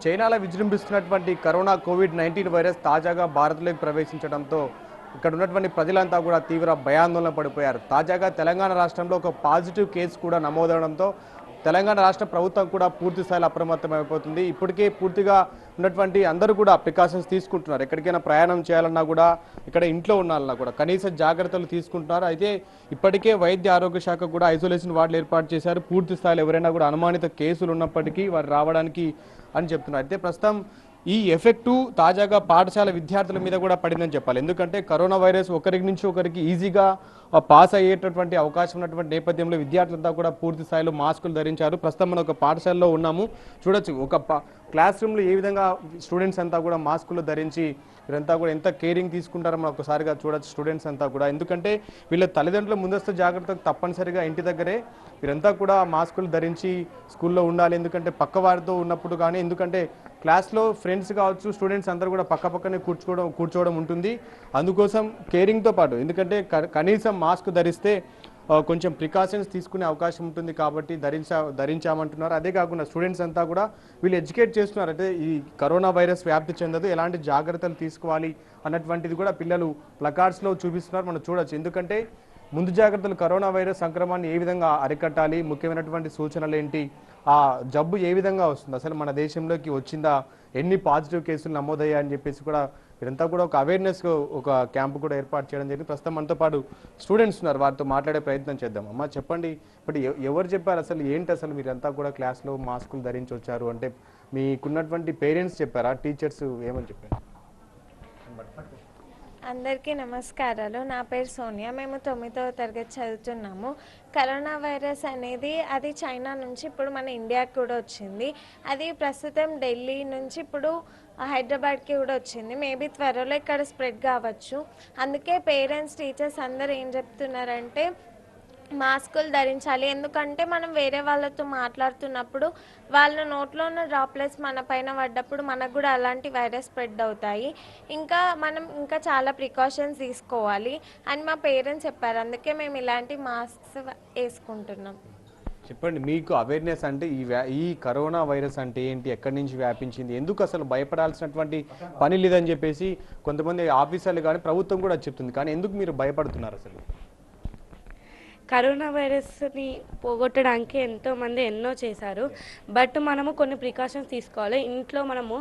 చైనాలో విజృంభిస్తున్నటువంటి corona COVID-19 virus తాజాగా భారత్లోకి ప్రవేశించడంతో ఇక్కడ ఉన్నటువంటి ప్రజలంతా కూడా తీవ్ర భయాందోళన పడిపోయారు. తాజాగా తెలంగాణ రాష్ట్రంలో ఒక పాజిటివ్ కేసు కూడా నమోదవడంతో తెలంగాణ రాష్ట్ర ప్రభుత్వం కూడా పూర్తి స్థాయిలో అప్రమత్తమైపోతుంది. ఇప్పటికే పూర్తిగా ఉన్నటువంటి అందరూ కూడా ప్రికాషన్స్ తీసుకుంటున్నారు. ఎక్కడికైనా ప్రయాణం చేయాలన్నా కూడా ఇక్కడ ఇంట్లో ఉండాలన్నా కూడా కనీస జాగ్రత్తలు తీసుకుంటున్నారు. అయితే ఇప్పటికే వైద్య ఆరోగ్య శాఖ కూడా ఐసోలేషన్ వార్డులు ఏర్పాటు చేశారు. పూర్తి స్థాయిలో ఎవరైనా కూడా అనుమానిత కేసులు ఉన్నప్పటికీ వారు రావడానికి అని చెప్తున్నారు. అయితే ప్రస్తుతం ఈ ఎఫెక్టు తాజాగా పాఠశాల విద్యార్థుల మీద కూడా పడిందని చెప్పాలి. ఎందుకంటే కరోనా వైరస్ ఒకరికి నుంచి ఒకరికి ఈజీగా పాస్ అయ్యేటటువంటి అవకాశం ఉన్నటువంటి నేపథ్యంలో విద్యార్థులంతా కూడా పూర్తి స్థాయిలో మాస్కులు ధరించారు. ప్రస్తుతం మనం ఒక పాఠశాలలో ఉన్నాము. చూడొచ్చు ఒక క్లాస్ రూమ్లో ఏ విధంగా స్టూడెంట్స్ అంతా కూడా మాస్కులు ధరించి వీరంతా కూడా ఎంత కేరింగ్ తీసుకుంటారో మనం ఒకసారిగా చూడొచ్చు. స్టూడెంట్స్ అంతా కూడా ఎందుకంటే వీళ్ళ తల్లిదండ్రుల ముందస్తు జాగ్రత్తకు తప్పనిసరిగా ఇంటి దగ్గరే వీరంతా కూడా మాస్కులు ధరించి స్కూల్లో ఉండాలి. ఎందుకంటే పక్క వారితో ఉన్నప్పుడు కానీ ఎందుకంటే క్లాస్లో ఫ్రెండ్స్ కావచ్చు స్టూడెంట్స్ అందరూ కూడా పక్కనే కూర్చోవడం ఉంటుంది. అందుకోసం కేరింగ్తో పాటు ఎందుకంటే కనీసం మాస్క్ ధరిస్తే కొంచెం ప్రికాషన్స్ తీసుకునే అవకాశం ఉంటుంది కాబట్టి ధరించామంటున్నారు. అదే కాకుండా స్టూడెంట్స్ అంతా కూడా వీళ్ళు ఎడ్యుకేట్ చేస్తున్నారు. అంటే ఈ కరోనా వైరస్ వ్యాప్తి చెందదు, ఎలాంటి జాగ్రత్తలు తీసుకోవాలి అన్నటువంటిది కూడా పిల్లలు ప్లకార్డ్స్లో చూపిస్తున్నారు. మనం చూడొచ్చు. ఎందుకంటే ముందు జాగ్రత్తలు కరోనా వైరస్ సంక్రమణాన్ని ఏ విధంగా అరికట్టాలి, ముఖ్యమైనటువంటి సూచనలు ఏంటి, ఆ జబ్బు ఏ విధంగా వస్తుంది, అసలు మన దేశంలోకి వచ్చిందా, ఎన్ని పాజిటివ్ కేసులు నమోదయ్యా అని చెప్పేసి కూడా వీరంతా కూడా ఒక అవేర్నెస్ ఒక క్యాంపు కూడా ఏర్పాటు చేయడం జరిగింది. ప్రస్తుతం మనతో పాటు స్టూడెంట్స్ ఉన్నారు, వారితో మాట్లాడే ప్రయత్నం చేద్దాం. అమ్మ చెప్పండి, ఇప్పుడు ఎవరు చెప్పారు అసలు ఏంటి, అసలు మీరంతా కూడా క్లాస్లో మాస్కులు ధరించి వచ్చారు అంటే మీకున్నటువంటి పేరెంట్స్ చెప్పారా, టీచర్స్ ఏమని చెప్పారు? అందరికీ నమస్కారాలు. నా పేరు సోనియా. మేము 9వ తరగతి చదువుతున్నాము. కరోనా వైరస్ అనేది అది చైనా నుంచి ఇప్పుడు మన ఇండియాకి కూడా వచ్చింది. అది ప్రస్తుతం ఢిల్లీ నుంచి ఇప్పుడు హైదరాబాద్కి కూడా వచ్చింది. మేబీ త్వరలో ఇక్కడ స్ప్రెడ్ కావచ్చు. అందుకే పేరెంట్స్ టీచర్స్ అందరూ ఏం చెప్తున్నారంటే మాస్కులు ధరించాలి. ఎందుకంటే మనం వేరే వాళ్ళతో మాట్లాడుతున్నప్పుడు వాళ్ళ నోట్లో ఉన్న డ్రాప్లెట్స్ మన పైన పడ్డప్పుడు మనకు కూడా అలాంటి వైరస్ స్ప్రెడ్ అవుతాయి. మనం ఇంకా చాలా ప్రికాషన్స్ తీసుకోవాలి అని మా పేరెంట్స్ చెప్పారు. అందుకే మేము ఇలాంటి మాస్క్స్ వేసుకుంటున్నాం. చెప్పండి, మీకు అవేర్నెస్ అంటే ఈ కరోనా వైరస్ అంటే ఏంటి, ఎక్కడి నుంచి వ్యాపించింది, ఎందుకు అసలు భయపడాల్సినటువంటి పని లేదని చెప్పేసి కొంతమంది ఆఫీసర్లు కానీ ప్రభుత్వం కూడా చెప్తుంది, కానీ ఎందుకు మీరు భయపడుతున్నారు? అసలు కరోనా వైరస్ని పోగొట్టడానికి ఎంతోమంది ఎన్నో చేశారు. బట్ మనము కొన్ని ప్రికాషన్స్ తీసుకోవాలి. ఇంట్లో మనము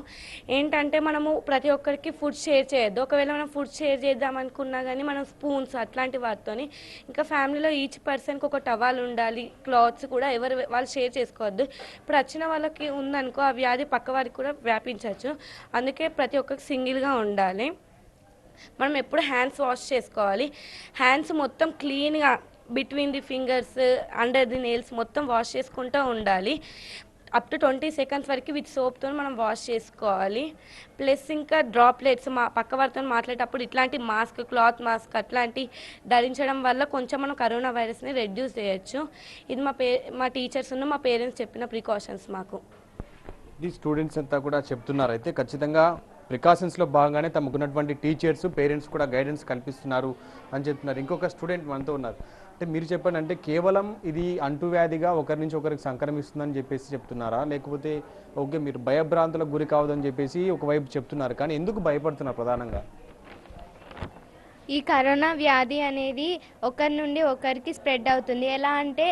ఏంటంటే మనము ప్రతి ఒక్కరికి ఫుడ్ షేర్ చేయొద్దు. ఒకవేళ మనం ఫుడ్ షేర్ చేద్దాం అనుకున్నా కానీ మనం స్పూన్స్ అట్లాంటి వాటితోని, ఇంకా ఫ్యామిలీలో ఈచ్ పర్సన్కి ఒక టవాల్ ఉండాలి, క్లాత్స్ కూడా వాళ్ళు షేర్ చేసుకోవద్దు. ఇప్పుడు వచ్చిన వాళ్ళకి ఉందనుకో ఆ వ్యాధి పక్క వారికి కూడా వ్యాపించవచ్చు. అందుకే ప్రతి ఒక్కరికి సింగిల్గా ఉండాలి. మనం ఎప్పుడు హ్యాండ్స్ వాష్ చేసుకోవాలి. హ్యాండ్స్ మొత్తం క్లీన్గా between the fingers, under the nails మొత్తం వాష్ చేసుకుంటూ ఉండాలి. అప్ టు 20 సెకండ్స్ వరకు విత్ సోప్తో మనం వాష్ చేసుకోవాలి. ప్లస్ ఇంకా డ్రాప్లెట్స్ పక్క వారితో మాట్లాడేటప్పుడు ఇట్లాంటి మాస్క్, క్లాత్ మాస్క్ అట్లాంటి ధరించడం వల్ల కొంచెం మనం కరోనా వైరస్ని రెడ్యూస్ చేయొచ్చు. ఇది మా టీచర్స్ మా పేరెంట్స్ చెప్పిన ప్రికాషన్స్ మాకు. ఈ స్టూడెంట్స్ అంతా కూడా చెప్తున్నారు. అయితే ఖచ్చితంగా ప్రికాషన్స్లో భాగంగానే తమకున్నటువంటి టీచర్స్, పేరెంట్స్ కూడా గైడెన్స్ కల్పిస్తున్నారు అని చెప్తున్నారు. ఇంకొక స్టూడెంట్ మనతో ఉన్నారు. అంటే మీరు చెప్పండి, అంటే కేవలం ఇది అంటువ్యాధిగా ఒకరి నుంచి ఒకరికి సంక్రమిస్తుందని చెప్పేసి చెప్తున్నారా, లేకపోతే ఓకే మీరు భయభ్రాంతులకు గురి కావద్దని చెప్పేసి ఒకవైపు చెప్తున్నారు, కానీ ఎందుకు భయపడుతున్నారు ప్రధానంగా? ఈ కరోనా వ్యాధి అనేది ఒకరి నుండి ఒకరికి స్ప్రెడ్ అవుతుంది. ఎలా అంటే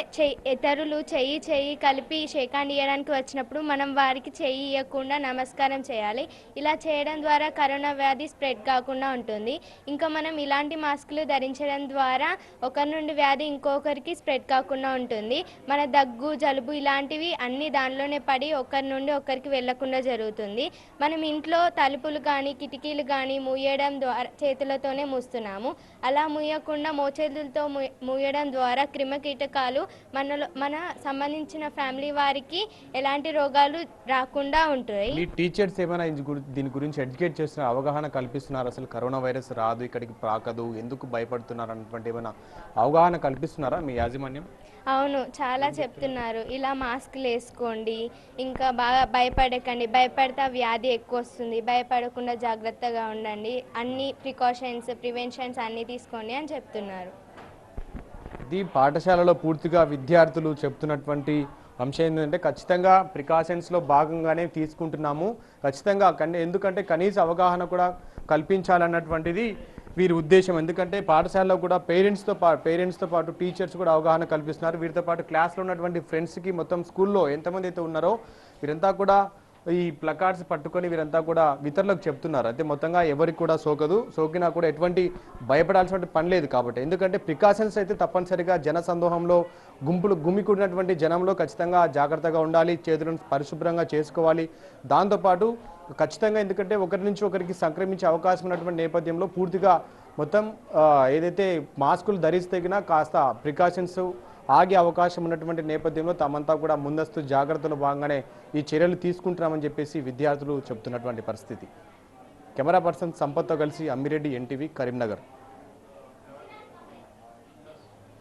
ఇతరులు చెయ్యి కలిపి షేక్ హ్యాండ్ ఇవ్వడానికి వచ్చినప్పుడు మనం వారికి చెయ్యి ఇవ్వకుండా నమస్కారం చేయాలి. ఇలా చేయడం ద్వారా కరోనా వ్యాధి స్ప్రెడ్ కాకుండా ఉంటుంది. ఇంకా మనం ఇలాంటి మాస్కులు ధరించడం ద్వారా ఒకరి నుండి వ్యాధి ఇంకొకరికి స్ప్రెడ్ కాకుండా ఉంటుంది. మన దగ్గు, జలుబు ఇలాంటివి అన్ని దానిలోనే పడి ఒకరి నుండి ఒకరికి వెళ్లకుండా జరుగుతుంది. మనం ఇంట్లో తలుపులు కానీ కిటికీలు కానీ మూయడం ద్వారా చేతులతోనే మూస్తున్నాం. అలా మూయకుండా మోచేతులతో మూయడం ద్వారా క్రిమికీటకాలు మన సంబంధించిన ఫ్యామిలీ వారికి ఎలాంటి రోగాలు రాకుండా ఉంటాయి. మీ టీచర్స్ ఏమైనా దీని గురించి ఎడ్యుకేట్ చేస్తున్నారు, అవగాహన కల్పిస్తున్నారు? అసలు కరోనా వైరస్ రాదు, ఇక్కడికి ప్రాకదు, ఎందుకు భయపడుతున్నారు అన్నటువంటి ఏమైనా అవగాహన కల్పిస్తున్నారా మీ యాజమాన్యం? అవును, చాలా చెప్తున్నారు. ఇలా మాస్కులు వేసుకోండి, ఇంకా బాగా భయపడకండి, భయపడితే వ్యాధి ఎక్కువ వస్తుంది, భయపడకుండా జాగ్రత్తగా ఉండండి, అన్ని ప్రివెన్షన్స్ అన్నీ తీసుకోండి అని చెప్తున్నారు. ఇది పాఠశాలలో పూర్తిగా విద్యార్థులు చెప్తున్నటువంటి అంశం ఏంటంటే ఖచ్చితంగా ప్రికాషన్స్లో భాగంగానే తీసుకుంటున్నాము. ఖచ్చితంగా ఎందుకంటే కనీస అవగాహన కూడా కల్పించాలన్నటువంటిది వీరి ఉద్దేశం. ఎందుకంటే పాఠశాలలో కూడా పేరెంట్స్తో పాటు టీచర్స్ కూడా అవగాహన కల్పిస్తున్నారు. వీరితో పాటు క్లాస్లో ఉన్నటువంటి ఫ్రెండ్స్కి మొత్తం స్కూల్లో ఎంతమంది అయితే ఉన్నారో వీరంతా కూడా ఈ ప్లకార్డ్స్ పట్టుకొని వీరంతా కూడా ఇతరులకు చెప్తున్నారు. అయితే మొత్తంగా ఎవరికి కూడా సోకినా కూడా ఎటువంటి భయపడాల్సిన పని లేదు కాబట్టి. ఎందుకంటే ప్రికాషన్స్ అయితే తప్పనిసరిగా జన సందోహంలో గుమికూడినటువంటి జనంలో ఖచ్చితంగా జాగ్రత్తగా ఉండాలి, చేతులను పరిశుభ్రంగా చేసుకోవాలి. దాంతోపాటు ఖచ్చితంగా ఎందుకంటే ఒకరి నుంచి ఒకరికి సంక్రమించే అవకాశం ఉన్నటువంటి నేపథ్యంలో పూర్తిగా మొత్తం ఏదైతే మాస్కులు ధరిస్తే కాస్త ప్రికాషన్స్ ఆగే అవకాశం ఉన్నటువంటి నేపథ్యంలో తామంతా కూడా ముందస్తు జాగ్రత్తలు భాగంగానే ఈ చర్యలు తీసుకుంటున్నామని చెప్పేసి విద్యార్థులు చెబుతున్నటువంటి పరిస్థితి. కెమెరా పర్సన్ సంపత్తో కలిసి అమ్మిరెడ్డి, ఎన్టీవీ, కరీంనగర్.